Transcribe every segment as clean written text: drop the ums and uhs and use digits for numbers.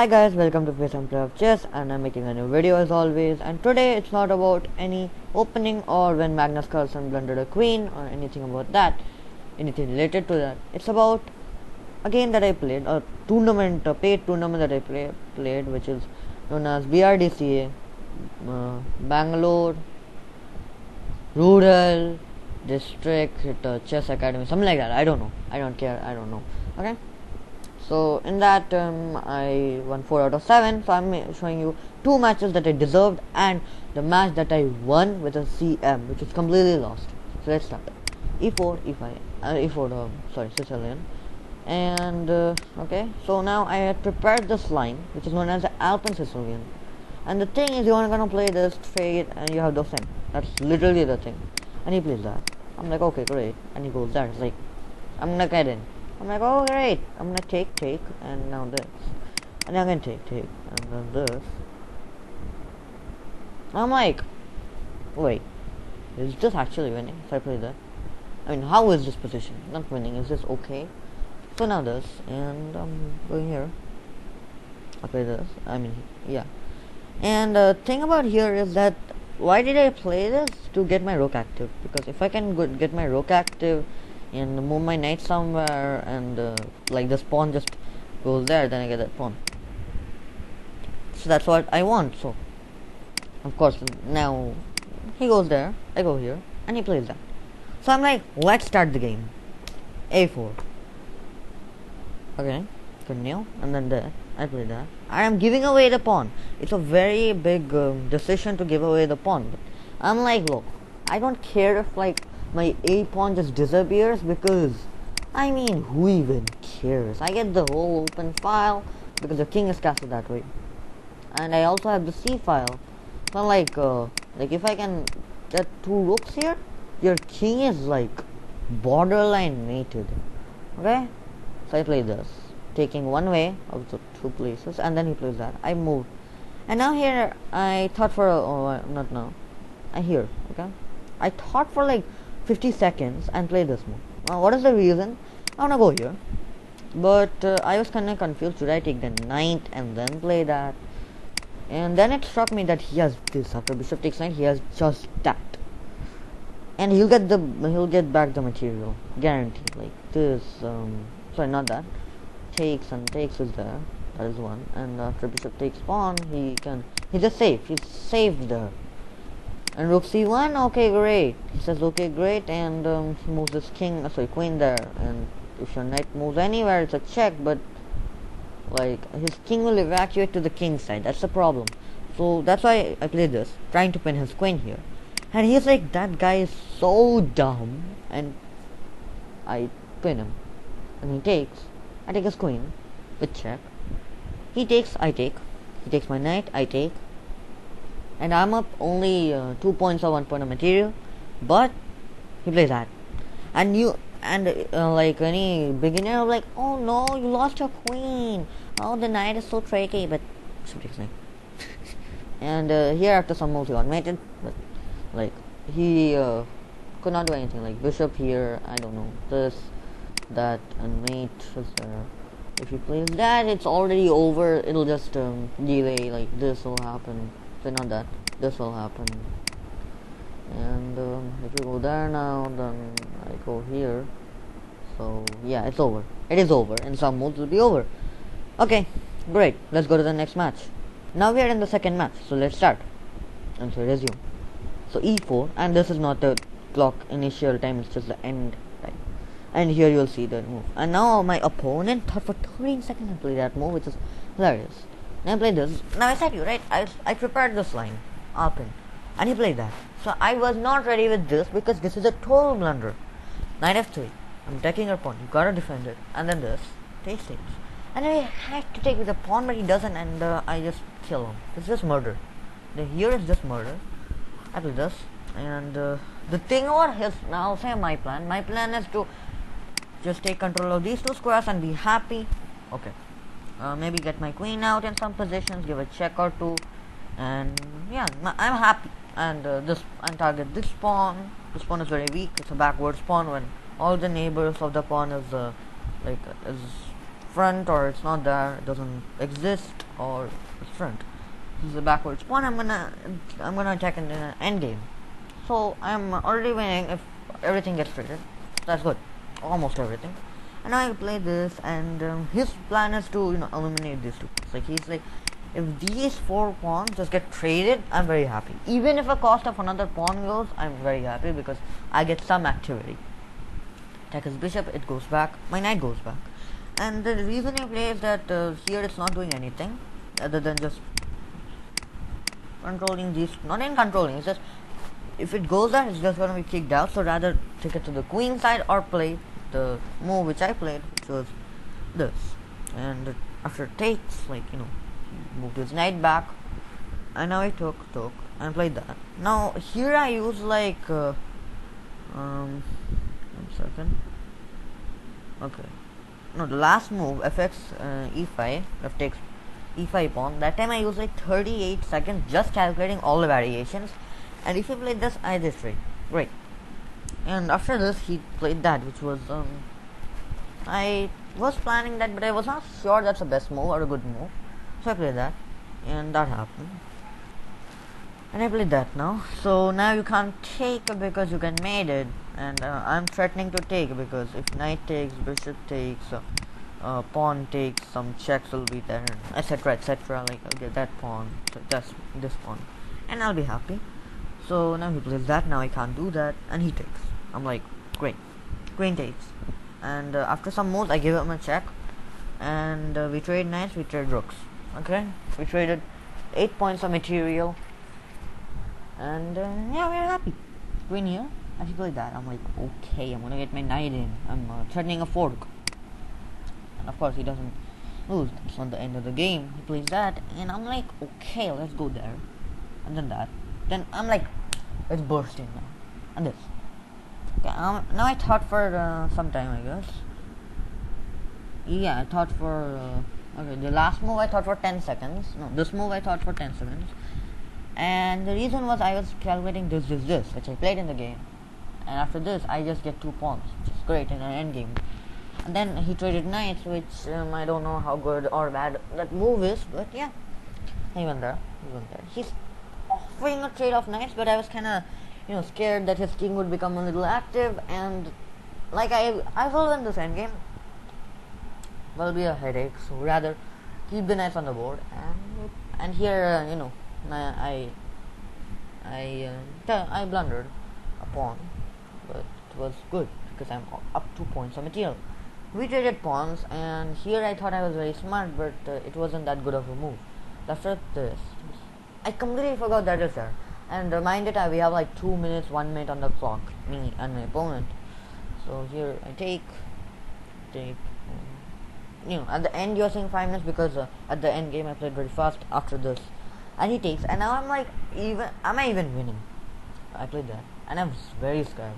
Hi guys, welcome to Face and Play of Chess, and I'm making a new video as always. And today it's not about any opening or when Magnus Carlsen blundered a queen or anything about that, anything related to that. It's about a game that I played, a tournament, a paid tournament that I played, which is known as BRDCA, Bangalore Rural District Chess Academy, something like that. I don't know. I don't care. I don't know. Okay. So in that I won 4 out of 7. So I'm showing you 2 matches that I deserved and the match that I won with a CM, which is completely lost. So let's start. E4, E5, E4. Sorry, Sicilian. And okay. So now I had prepared this line, which is known as the Alpine Sicilian. And the thing is, you're gonna play this fade, and you have the sim. That's literally the thing. And he plays that. I'm like, okay, great. And he goes there. It's like, I'm not kidding. I'm like, oh great, I'm gonna take, and now this. And I'm gonna take, and then this. I'm like, wait, is this actually winning if I play that? I mean, how is this position? Not winning, is this okay? So now this, and I'm going here. I play this, I mean, yeah. And the thing about here is that, why did I play this? To get my rook active. Because if I can get my rook active, and move my knight somewhere, and like this pawn just goes there, then I get that pawn. So that's what I want. So of course now he goes there, I go here, and he plays that. So I'm like, let's start the game. A4. Okay, continue, and then there I play that. I am giving away the pawn. It's a very big decision to give away the pawn. But I'm like, look, I don't care if like my A pawn just disappears, because I mean, who even cares? I get the whole open file because the king is castled that way, and I also have the C file. So I'm like if I can get 2 rooks here, your king is like borderline mated. Okay, so I play this, taking one way of the 2 places, and then he plays that. I move, and now here I thought for not now. Here, okay, I thought for like 50 seconds and play this move. What is the reason? I wanna go here, but I was kinda confused. Should I take the knight and then play that? And then it struck me that he has this. After bishop takes knight, he has just that, and he'll get back the material, guaranteed. Like this. Sorry, not that. Takes and takes is there. That is one. And after bishop takes pawn, he's just safe. He's safe there. And rook c1, okay, great. He says, okay, great, and he moves his queen there. And if your knight moves anywhere, it's a check, but like his king will evacuate to the king's side. That's the problem. So that's why I played this, trying to pin his queen here. And he's like, that guy is so dumb, and I pin him. And he takes. I take his queen with check. He takes, I take. He takes my knight, I take. And I'm up only 2 points or 1 point of material, but he plays that. And like any beginner, like, oh no, you lost your queen. Oh, the knight is so tricky, but and here after some moves he got mated, but like he could not do anything. Like bishop here, I don't know, this, that, and mate is there. If he plays that, it's already over. It'll just delay. Like this will happen. So not that, this will happen. And if you go there now, then I go here. So yeah, it's over. It is over. In some modes it will be over. Okay, great. Let's go to the next match. Now we are in the second match. So let's start. And so resume. So e4, and this is not the clock initial time, it's just the end time. And here you'll see the move. And now my opponent thought for 13 seconds to play that move, which is hilarious. Now I played this. Now I said you, right? I prepared this line, open, and he played that. So I was not ready with this, because this is a total blunder. Knight f3. I'm taking your pawn. You gotta defend it. And then this. Takes. And then I had to take with the pawn, but he doesn't, and I just kill him. It's just murder. Here is just murder. I play this. And the thing about his, now I'll say my plan. My plan is to just take control of these 2 squares and be happy. Okay. Maybe get my queen out in some positions, give a check or 2, and yeah, I'm happy. And target this pawn. This pawn is very weak. It's a backwards pawn when all the neighbors of the pawn is front, or it's not there, it doesn't exist, or front. This is a backwards pawn. I'm gonna attack in the end game. So I'm already winning if everything gets traded. That's good, almost everything. And I play this, and his plan is to eliminate these two. Like he's like, if these 4 pawns just get traded, I'm very happy. Even if a cost of another pawn goes, I'm very happy because I get some activity. Attack his bishop, it goes back, my knight goes back. And the reason I play is that here it's not doing anything other than just controlling these, not in controlling, it's just if it goes there, it's just gonna be kicked out. So rather take it to the queen side or play the move which I played, which was this. And after it takes, like moved his knight back, and now I took and played that. Now here I use like 1 second. Okay, no, the last move fx e5, f takes e5 pawn. That time I used like 38 seconds just calculating all the variations. And if you played this, I did trade. Great. And after this, he played that, which was I was planning that, but I was not sure that's the best move or a good move. So I played that, and that happened. And I played that now. So now you can't take because you can mate it, and I'm threatening to take because if knight takes, bishop takes, pawn takes, some checks will be there, etc., etc. Like I'll get that pawn, so that's this pawn, and I'll be happy. So now he plays that. Now I can't do that, and he takes. I'm like, great, queen takes, and after some moves I give him a check, and we trade knights, we trade rooks. Okay, we traded 8 points of material, and yeah, we're happy. Queen here, and he played that. I'm like, okay, I'm gonna get my knight in. I'm threatening a fork, and of course he doesn't lose. It's not the end of the game. He plays that, and I'm like, okay, let's go there, and then that. Then I'm like, let's burst in now, and this. Okay, now I thought for some time, I guess. Yeah, I thought for okay, the last move I thought for 10 seconds. No, this move I thought for 10 seconds. And the reason was I was calculating this, which I played in the game. And after this, I just get 2 pawns, which is great in an end game. And then he traded knights, which I don't know how good or bad that move is, but yeah, he went there. He's offering a trade of knights, but I was kind of scared that his king would become a little active, and like I will win this endgame. Will be a headache, so rather keep the knights on the board. And here I blundered a pawn, but it was good because I'm up 2 points of material. We traded pawns, and here I thought I was very smart, but it wasn't that good of a move. After this, I completely forgot that is there. And mind it, we have like 2 minutes, 1 minute on the clock, me and my opponent. So here I take. At the end you're saying 5 minutes because at the end game I played very fast after this. And he takes, and now I'm like, am I even winning? I played that, and I was very scared.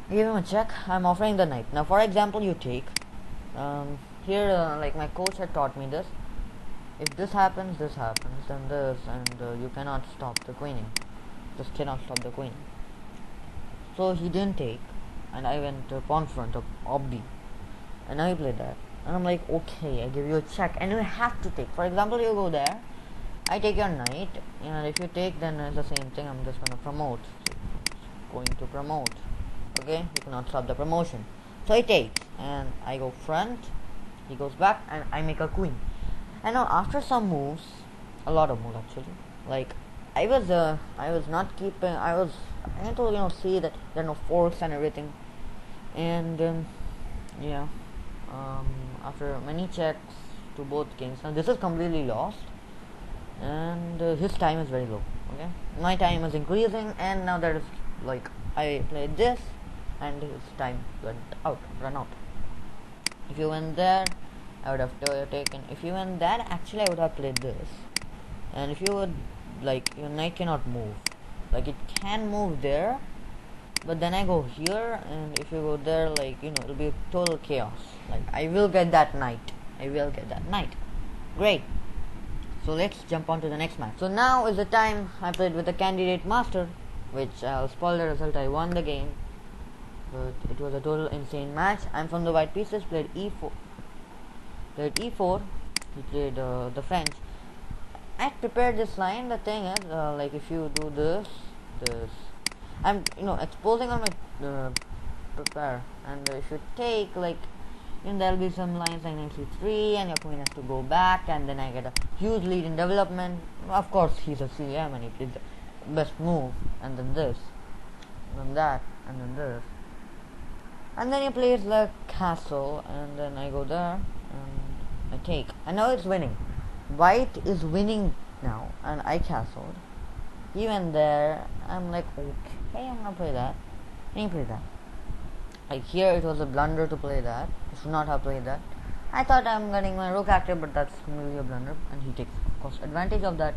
I give him a check. I'm offering the knight. Now, for example, you take. Here, like my coach had taught me this. If this happens, then this, and you cannot stop the queening. Just cannot stop the queening. So he didn't take, and I went to pawn front of Obdi, and now he played that. And I'm like, okay, I give you a check, and you have to take. For example, you go there, I take your knight, and if you take, then it's the same thing. I'm just gonna promote. So going to promote. Okay, you cannot stop the promotion. So he takes, and I go front. He goes back, and I make a queen. And now after some moves, a lot of moves actually. Like I was not keeping. I had to see that there are no forks and everything. And yeah. After many checks to both kings, now this is completely lost, and his time is very low. Okay, my time is increasing, and now there is like I played this, and his time run out. If you went there, I would have taken. If you went there, actually I would have played this. And if you would like, your knight cannot move. Like it can move there, but then I go here, and if you go there, like it'll be total chaos. Like I will get that knight. Great. So let's jump on to the next match. So now is the time I played with the candidate master, which I'll spoil the result. I won the game, but it was a total insane match. I'm from the white pieces. Played e4, he played the French. I prepared this line. The thing is, like if you do this, I'm exposing on my prepare, and if you take like, there'll be some lines like knight c3, and your queen has to go back, and then I get a huge lead in development. Of course, he's a CM and he plays the best move, and then this, and then that, and then this, and then he plays the castle, and then I go there and I take, and now it's winning. White is winning now, and I castled. Even there, I'm like, okay, I'm gonna play that. And he played that. Like here, it was a blunder to play that. I should not have played that. I thought I'm getting my rook active, but that's really a blunder, and he takes, of course, advantage of that.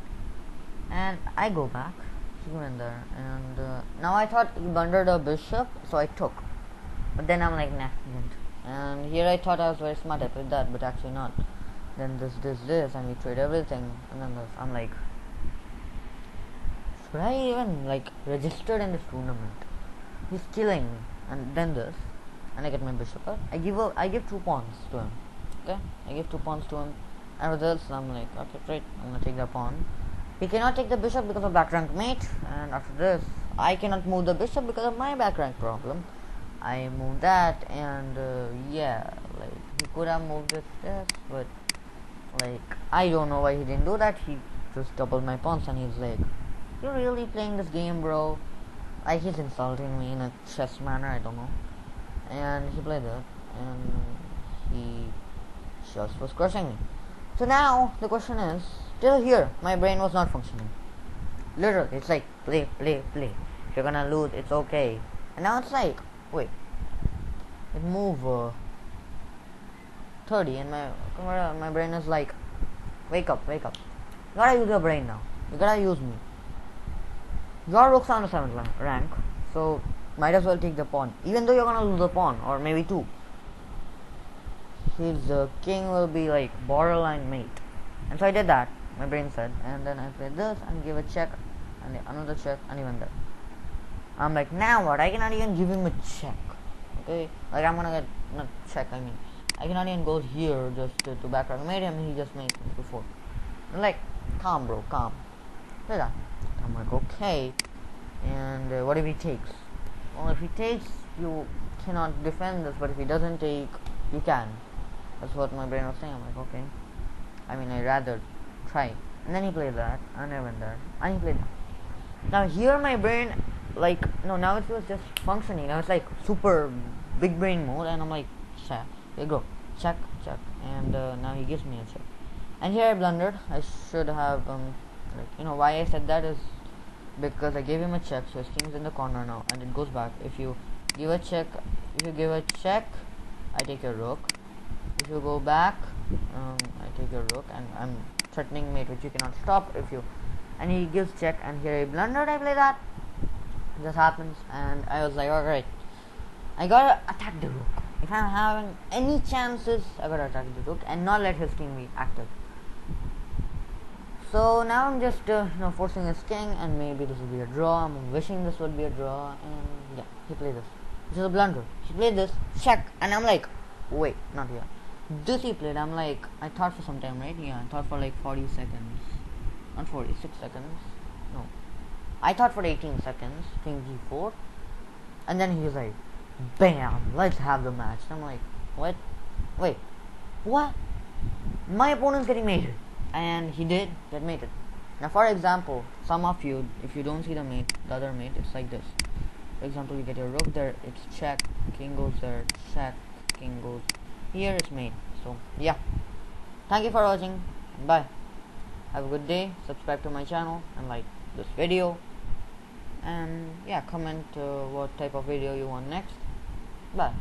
And I go back. He went there, and now I thought he blundered a bishop, so I took. But then I'm like, nah, he didn't. And here I thought I was very smart. I played that, but actually not. Then this, and we trade everything, and then this. I'm like, should I even like registered in this tournament? He's killing me. And then this, and I get my bishop. I give 2 pawns to him. Okay, I give 2 pawns to him, and with this, I'm like, okay, great. I'm gonna take the pawn. He cannot take the bishop because of back rank mate, and after this, I cannot move the bishop because of my back rank problem. I move that, and yeah, like he could have moved this, but like I don't know why he didn't do that. He just doubled my pawns, and he's like, "You're really playing this game, bro?" Like he's insulting me in a chess manner. I don't know. And he played it, and he just was crushing me. So now the question is, till here, my brain was not functioning. Literally, it's like play. If you're gonna lose, it's okay. And now it's like, wait, it move 30, and my brain is like, wake up. You gotta use your brain now. You gotta use me. Your rook's on the 7th rank, so might as well take the pawn, even though you're gonna lose the pawn, or maybe 2. His king will be like borderline mate. And so I did that, my brain said, and then I played this and gave a check, and another check, and even that. I'm like, now what? I cannot even give him a check. Okay? Like I'm gonna get, not check, I cannot even go here just to backtrack. I made him, he just made me before. I'm like, calm bro, calm. Like that. I'm like, okay. And what if he takes? Well, if he takes, you cannot defend this, but if he doesn't take, you can. That's what my brain was saying. I'm like, okay. I'd rather try. And then he played that, and I went there, and he played that. Now here my brain, like, no, now it was just functioning. Now it's like super big brain mode, and I'm like, check. There you go. Check. And now he gives me a check. And here I blundered. I should have, why I said that is because I gave him a check, so his king's in the corner now, and it goes back. If you give a check, I take your rook. If you go back, I take your rook, and I'm threatening mate, which you cannot stop. And he gives check, and here I blundered. I play that. This happens, and I was like, alright, I gotta attack the rook. If I'm having any chances, I gotta attack the rook and not let his king be active. So now I'm just forcing his king, and maybe this will be a draw. I'm wishing this would be a draw, and yeah, he played this, which is a blunder. He played this, check, and I'm like, wait, not here. This he played. I'm like, I thought for some time, right? Yeah, I thought for like 40 seconds, not 46 seconds. No, I thought for 18 seconds. King g4, and then he's like, bam, let's have the match. I'm like, what? Wait, what? My opponent's getting mated. And he did get mated. Now for example, some of you, if you don't see the mate, the other mate, it's like this. For example, you get your rook there, it's check, king goes there, check, king goes here, it's mate. So yeah, thank you for watching, bye. Have a good day, subscribe to my channel and like this video, and yeah, comment what type of video you want next. Bye.